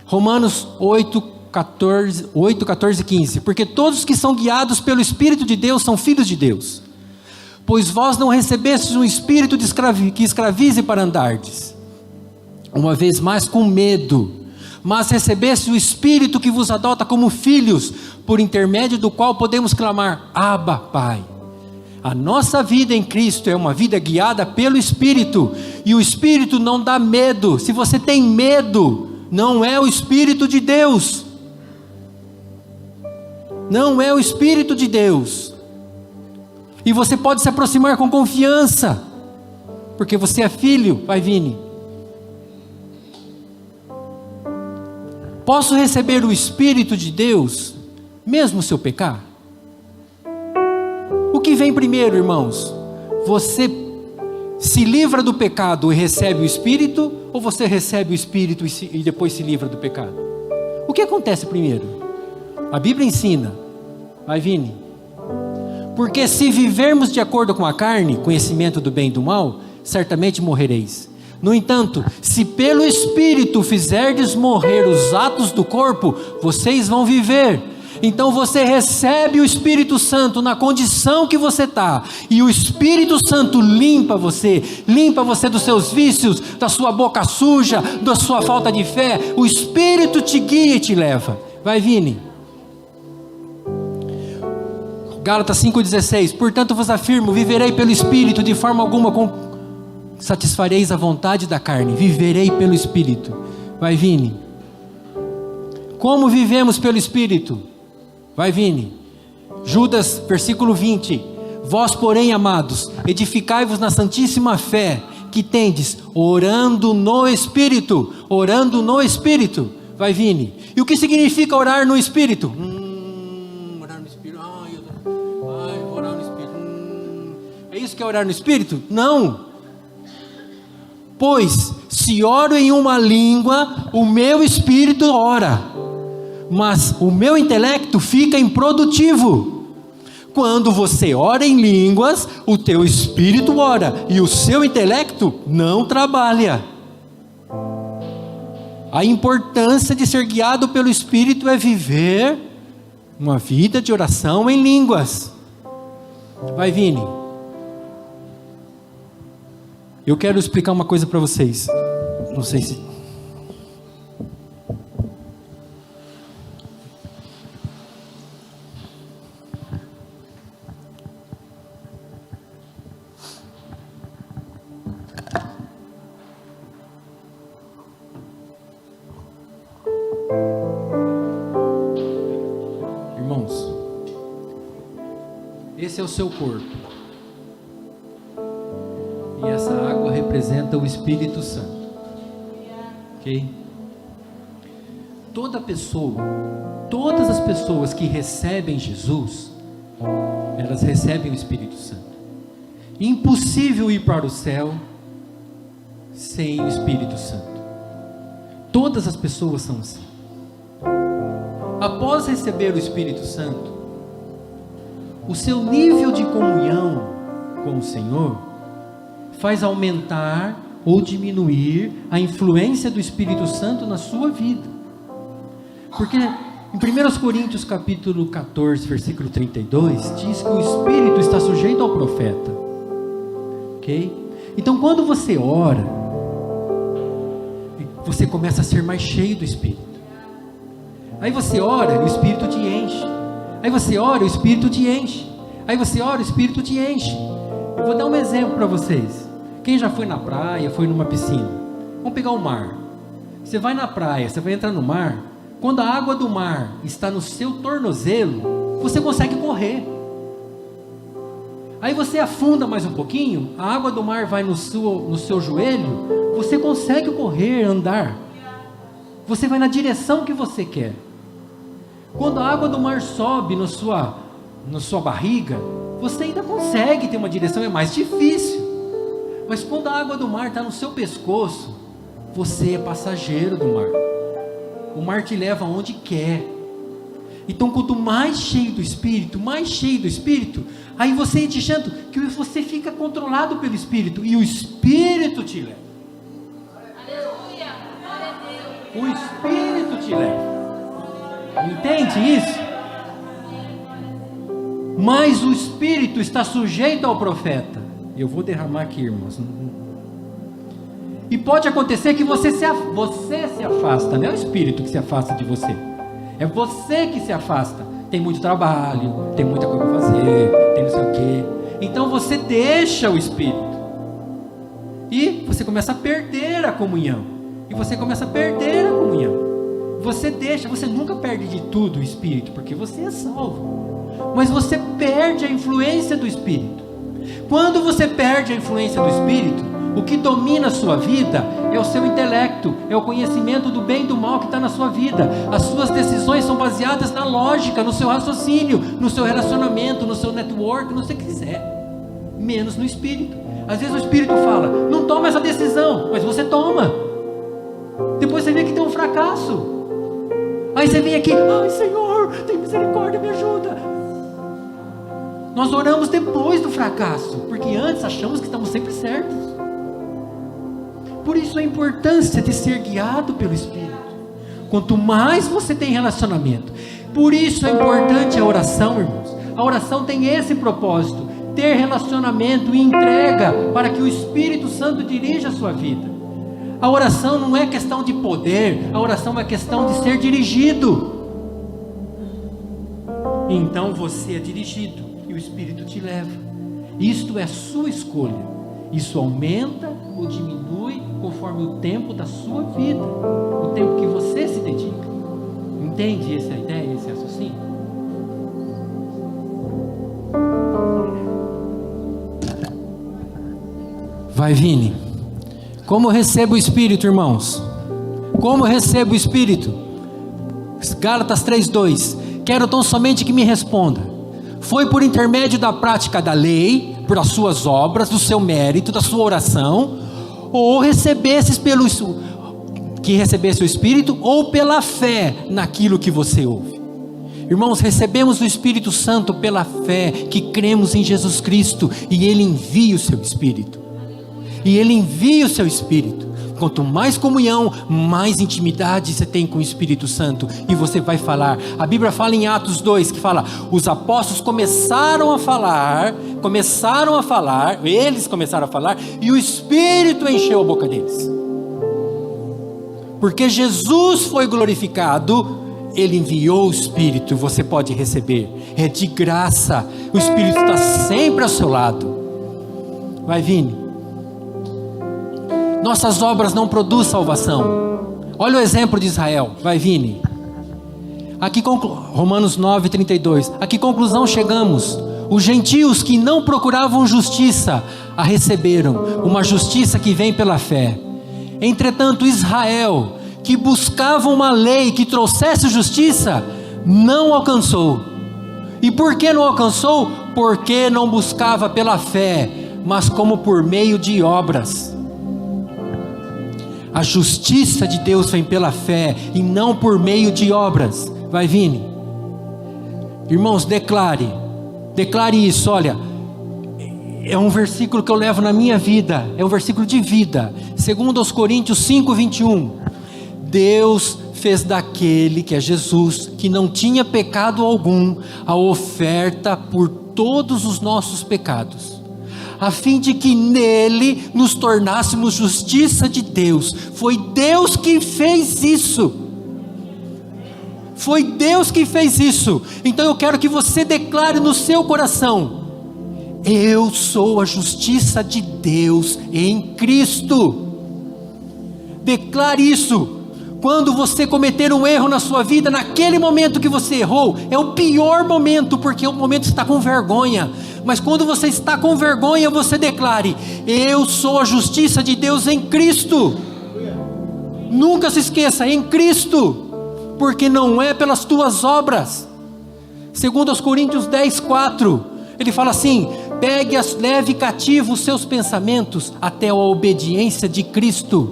Romanos 8:14 e 15. Porque todos que são guiados pelo Espírito de Deus são filhos de Deus. Pois vós não recebestes um espírito que escravize para andardes, uma vez mais com medo, mas recebeste o Espírito que vos adota como filhos, por intermédio do qual podemos clamar: Abba, Pai. A nossa vida em Cristo é uma vida guiada pelo Espírito, e o Espírito não dá medo. Se você tem medo, não é o Espírito de Deus. Não é o Espírito de Deus. E você pode se aproximar com confiança, porque você é filho. Vai, Vini. Posso receber o Espírito de Deus, mesmo se eu pecar? O que vem primeiro, irmãos? Você se livra do pecado e recebe o Espírito, ou você recebe o Espírito e depois se livra do pecado? O que acontece primeiro? A Bíblia ensina. Vai, Vini. Porque se vivermos de acordo com a carne, conhecimento do bem e do mal, certamente morrereis. No entanto, se pelo Espírito fizerdes morrer os atos do corpo, vocês vão viver. Então você recebe o Espírito Santo na condição que você está, e o Espírito Santo limpa você dos seus vícios, da sua boca suja, da sua falta de fé. O Espírito te guia e te leva. Vai, Vini. Gálatas 5:16. Portanto vos afirmo, viverei pelo Espírito, de forma alguma satisfareis a vontade da carne. Viverei pelo Espírito. Vai, Vini. Como vivemos pelo Espírito? Vai, Vini. Judas, versículo 20. Vós, porém, amados, edificai-vos na santíssima fé que tendes, orando no Espírito. Orando no Espírito. Vai, Vini. E o que significa orar no Espírito? Orar no Espírito. Vou orar no Espírito. É isso que é orar no Espírito? Não. Pois, se oro em uma língua, o meu espírito ora, mas o meu intelecto fica improdutivo. Quando você ora em línguas, o teu espírito ora e o seu intelecto não trabalha. A importância de ser guiado pelo Espírito é viver uma vida de oração em línguas. Vai, Vini. Eu quero explicar uma coisa para vocês. Não sei se... Irmãos, esse é o seu corpo. E essa água representa o Espírito Santo. Ok? Todas as pessoas que recebem Jesus, elas recebem o Espírito Santo. Impossível ir para o céu sem o Espírito Santo. Todas as pessoas são assim. Após receber o Espírito Santo, o seu nível de comunhão com o Senhor faz aumentar ou diminuir a influência do Espírito Santo na sua vida. Porque em 1 Coríntios capítulo 14, versículo 32, diz que o Espírito está sujeito ao profeta. Ok? Então quando você ora, você começa a ser mais cheio do Espírito. Aí você ora e o Espírito te enche. Aí você ora e o Espírito te enche. Aí você ora e o Espírito te enche. Eu vou dar um exemplo para vocês. Quem já foi na praia, foi numa piscina? Vamos pegar o mar. Você vai na praia, você vai entrar no mar. Quando a água do mar está no seu tornozelo, você consegue correr. Aí você afunda mais um pouquinho, a água do mar vai no seu joelho, você consegue correr, andar. Você vai na direção que você quer. Quando a água do mar sobe na sua barriga, você ainda consegue ter uma direção, é mais difícil. Mas quando a água do mar está no seu pescoço, você é passageiro do mar. O mar te leva aonde quer. Então quanto mais cheio do Espírito, aí você é deixando que você fica controlado pelo Espírito, e o Espírito te leva. O Espírito te leva. Entende isso? Mas o Espírito está sujeito ao profeta. Eu vou derramar aqui, irmãos. E pode acontecer que você se afasta. Não é o Espírito que se afasta de você. É você que se afasta. Tem muito trabalho, tem muita coisa para fazer, tem não sei o quê. Então você deixa o Espírito. E você começa a perder a comunhão. Você nunca perde de tudo o Espírito, porque você é salvo. Mas você perde a influência do Espírito. Quando você perde a influência do Espírito, o que domina a sua vida é o seu intelecto, é o conhecimento do bem e do mal que está na sua vida. As suas decisões são baseadas na lógica, no seu raciocínio, no seu relacionamento, no seu network, no que você quiser, menos no Espírito. Às vezes o Espírito fala, não toma essa decisão, mas você toma. Depois você vê que tem um fracasso. Aí você vem aqui, ai Senhor, tem misericórdia, me ajuda. Nós oramos depois do fracasso, porque antes achamos que estamos sempre certos. Por isso a importância de ser guiado pelo Espírito. Quanto mais você tem relacionamento, por isso é importante a oração, irmãos. A oração tem esse propósito, ter relacionamento e entrega para que o Espírito Santo dirija a sua vida. A oração não é questão de poder, a oração é questão de ser dirigido. Então você é dirigido e o Espírito te leva. Isto é sua escolha. Isso aumenta ou diminui conforme o tempo da sua vida, o tempo que você se dedica. Entende essa ideia, esse raciocínio? Vai, Vini. Como recebo o Espírito, irmãos? Como recebo o Espírito? Gálatas 3:2. Quero tão somente que me responda. Foi por intermédio da prática da lei, por as suas obras, do seu mérito, da sua oração, ou recebestes que recebesse o Espírito ou pela fé naquilo que você ouve. Irmãos, recebemos o Espírito Santo pela fé que cremos em Jesus Cristo, e Ele envia o seu Espírito. E Ele envia o seu Espírito. Quanto mais comunhão, mais intimidade você tem com o Espírito Santo, e você vai falar. A Bíblia fala em Atos 2, que fala, os apóstolos começaram a falar, eles começaram a falar, e o Espírito encheu a boca deles. Porque Jesus foi glorificado, Ele enviou o Espírito, você pode receber, é de graça, o Espírito está sempre ao seu lado. Vai, Vini. Nossas obras não produzem salvação. Olha o exemplo de Israel, vai, Vini. Aqui Romanos 9:32, a que conclusão chegamos? Os gentios que não procuravam justiça, a receberam, uma justiça que vem pela fé. Entretanto, Israel, que buscava uma lei que trouxesse justiça, não alcançou. E por que não alcançou? Porque não buscava pela fé, mas como por meio de obras. A justiça de Deus vem pela fé e não por meio de obras. Vai, Vini. Irmãos, declare isso. Olha, é um versículo que eu levo na minha vida, é um versículo de vida. 2 Coríntios 5:21. Deus fez daquele, que é Jesus, que não tinha pecado algum, a oferta por todos os nossos pecados, a fim de que nele nos tornássemos justiça de Deus. Foi Deus que fez isso. Foi Deus que fez isso. Então eu quero que você declare no seu coração: eu sou a justiça de Deus em Cristo. Declare isso. Quando você cometer um erro na sua vida, naquele momento que você errou, é o pior momento, porque é o momento que você está com vergonha. Mas quando você está com vergonha, você declare: eu sou a justiça de Deus em Cristo. Nunca se esqueça, em Cristo, porque não é pelas tuas obras. 2 Coríntios 10:4, ele fala assim: leve cativo os seus pensamentos até a obediência de Cristo.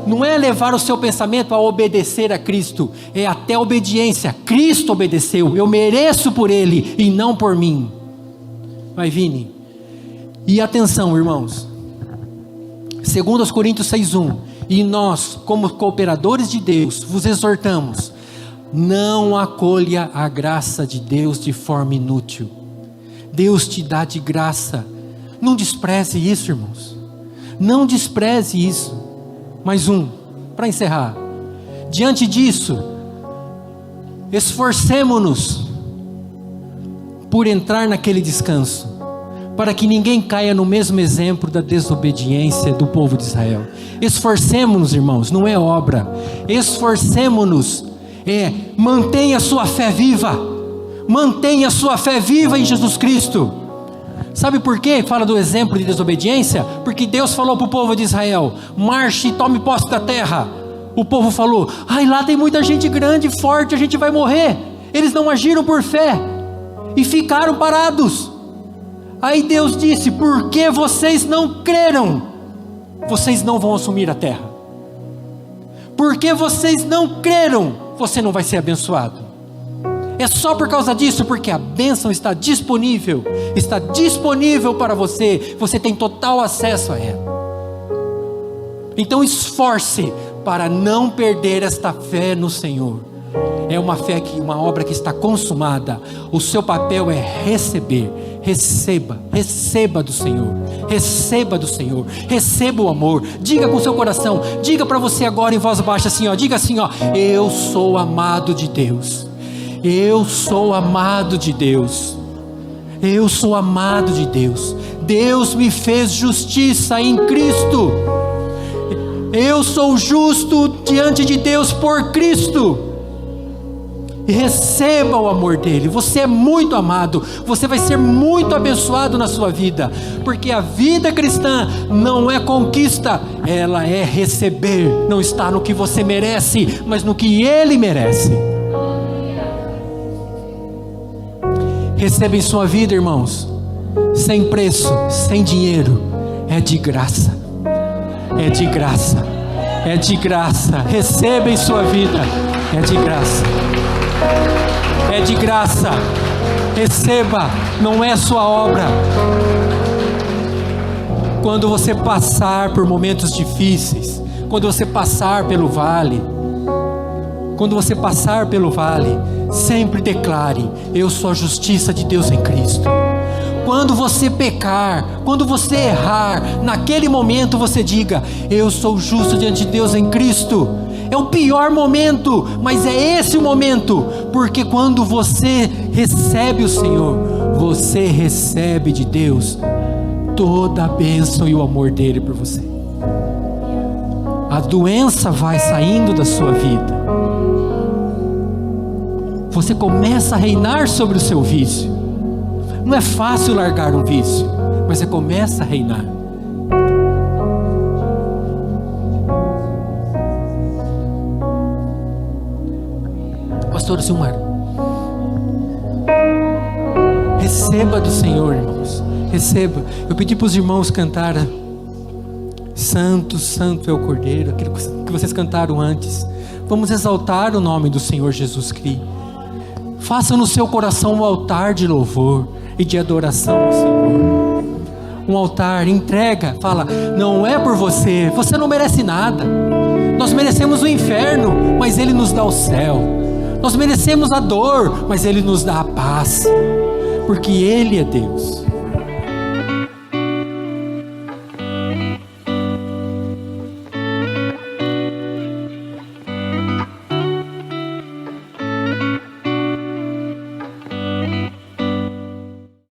Não é levar o seu pensamento a obedecer a Cristo, é até a obediência. Cristo obedeceu, eu mereço por Ele e não por mim. Vai, Vini. E atenção, irmãos, 2 Coríntios 6:1, e nós, como cooperadores de Deus, vos exortamos: não acolha a graça de Deus de forma inútil. Deus te dá de graça, não despreze isso, irmãos, não despreze isso. Mais um, para encerrar. Diante disso, esforcemo-nos por entrar naquele descanso, para que ninguém caia no mesmo exemplo da desobediência do povo de Israel. Esforcemo-nos, irmãos, não é obra. Esforcemo-nos, mantenha a sua fé viva. Mantenha a sua fé viva em Jesus Cristo. Sabe por quê? Fala do exemplo de desobediência. Porque Deus falou para o povo de Israel: marche e tome posse da terra. O povo falou: ai, lá tem muita gente grande e forte, a gente vai morrer. Eles não agiram por fé e ficaram parados. Aí Deus disse: porque vocês não creram, vocês não vão assumir a terra. Porque vocês não creram, você não vai ser abençoado. É só por causa disso, porque a bênção está disponível para você, você tem total acesso a ela. Então esforce para não perder esta fé no Senhor. É uma fé uma obra que está consumada. O seu papel é receber. Receba do Senhor, receba o amor. Diga com o seu coração, diga para você agora em voz baixa assim, diga assim, eu sou amado de Deus. Eu sou amado de Deus. Eu sou amado de Deus. Deus me fez justiça em Cristo. Eu sou justo diante de Deus por Cristo. E receba o amor dele. Você é muito amado. Você vai ser muito abençoado na sua vida. Porque a vida cristã não é conquista, ela é receber. Não está no que você merece, mas no que ele merece. Receba em sua vida, irmãos, sem preço, sem dinheiro, é de graça, É de graça. Receba em sua vida. É de graça. É de graça. Receba. Não é sua obra. Quando você passar por momentos difíceis, quando você passar pelo vale, sempre declare: eu sou a justiça de Deus em Cristo. Quando você pecar, quando você errar, naquele momento você diga: eu sou justo diante de Deus em Cristo. É o pior momento, mas é esse o momento, porque quando você recebe o Senhor, você recebe de Deus toda a bênção e o amor dele por você. A doença vai saindo da sua vida. Você começa a reinar sobre o seu vício. Não é fácil largar um vício, mas você começa a reinar. Pastor Silmar, receba do Senhor, irmãos. Receba. Eu pedi para os irmãos cantarem Santo, Santo é o Cordeiro, aquilo que vocês cantaram antes. Vamos exaltar o nome do Senhor Jesus Cristo. Faça no seu coração um altar de louvor e de adoração ao Senhor. Um altar, entrega, fala: não é por você, você não merece nada. Nós merecemos o inferno, mas Ele nos dá o céu. Nós merecemos a dor, mas Ele nos dá a paz, porque Ele é Deus.